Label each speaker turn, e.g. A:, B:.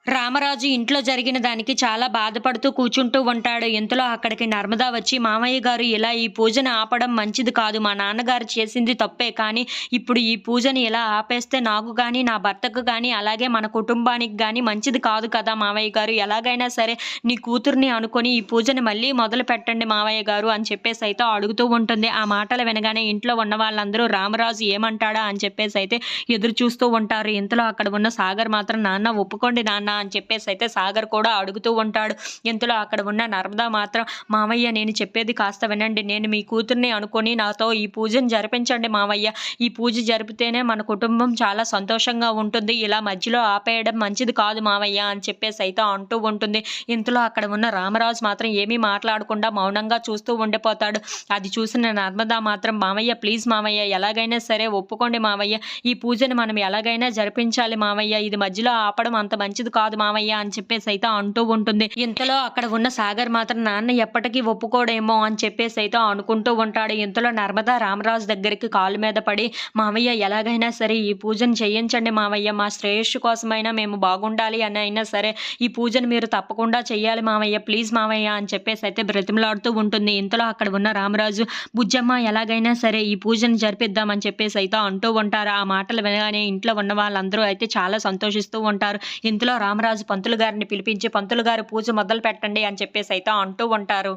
A: రామరాజు ఇంట్లో జరిగిన దానికి చాలా బాధపడుతూ కూర్చుంటూ ఉంటాడు. ఇంతలో అక్కడికి నర్మద వచ్చి, "మామయ్య గారు ఇలా ఈ పూజను ఆపడం మంచిది కాదు. మా నాన్నగారు చేసింది తప్పే. కానీ ఇప్పుడు ఈ పూజని ఇలా ఆపేస్తే నాకు గాని, నా భర్తకు గాని, అలాగే మన కుటుంబానికి గాని మంచిది కాదు కదా మామయ్య గారు. ఎలాగైనా సరే నీ కూతుర్ని అనుకోని ఈ పూజని మళ్ళీ మొదలుపెట్టండి మామయ్య గారు" అని చెప్పేసైతే అడుగుతూ ఉంటుంది. ఆ మాటలు వినగానే ఇంట్లో ఉన్న వాళ్ళందరూ రామరాజు ఏమంటాడా అని చెప్పేసైతే ఎదురు చూస్తూ ఉంటారు. ఇంతలో అక్కడ ఉన్న సాగర్ మాత్రం, "నాన్న ఒప్పుకోండి నాన్న" అని చెప్పేసైతే సాగర్ కూడా అడుగుతూ ఉంటాడు. ఇంతలో అక్కడ ఉన్న నర్మద మాత్రం, "మావయ్య నేను చెప్పేది కాస్త వినండి. నేను మీ కూతుర్ని అనుకోని నాతో ఈ పూజను జరిపించండి మావయ్య. ఈ పూజ జరిపితేనే మన కుటుంబం చాలా సంతోషంగా ఉంటుంది. ఇలా మధ్యలో ఆపేయడం మంచిది కాదు మావయ్య" అని చెప్పేసైతే అంటూ ఉంటుంది. ఇంతలో అక్కడ ఉన్న రామరాజు మాత్రం ఏమీ మాట్లాడకుండా మౌనంగా చూస్తూ ఉండిపోతాడు. అది చూసిన నర్మద మాత్రం, "మావయ్య ప్లీజ్ మావయ్య ఎలాగైనా సరే ఒప్పుకోండి మావయ్య. ఈ పూజని మనం ఎలాగైనా జరిపించాలి మావయ్య. ఇది మధ్యలో ఆపడం అంత మంచిది కాదు మావయ్య" అని చెప్పేసైతే అంటూ ఉంటుంది. ఇంతలో అక్కడ ఉన్న సాగర్ మాత్రం, "నాన్న ఎప్పటికీ ఒప్పుకోడేమో" అని చెప్పేసైతే అనుకుంటూ ఉంటాడు. ఇంతలో నర్మద రామరాజు దగ్గరికి కాలు మీద పడి, "మావయ్య ఎలాగైనా సరే ఈ పూజను చేయించండి మావయ్య. మా శ్రేయస్సు కోసమైనా మేము బాగుండాలి అని అయినా సరే ఈ పూజను మీరు తప్పకుండా చెయ్యాలి మావయ్య. ప్లీజ్ మావయ్య" అని చెప్పేసైతే బ్రతిమలాడుతూ ఉంటుంది. ఇంతలో అక్కడ ఉన్న రామరాజు, "బుజ్జమ్మ ఎలాగైనా సరే ఈ పూజను జరిపిద్దాం" అని చెప్పేసైతే అంటూ ఉంటారు. ఆ మాటలు వినగానే ఇంట్లో ఉన్న వాళ్ళందరూ అయితే చాలా సంతోషిస్తూ ఉంటారు. ఇంతలో రామరాజు పంతులు గారిని పిలిపించి, "పంతులు గారు పూజ మొదలు పెట్టండి" అని చెప్పేసైతే అంటూ ఉంటారు.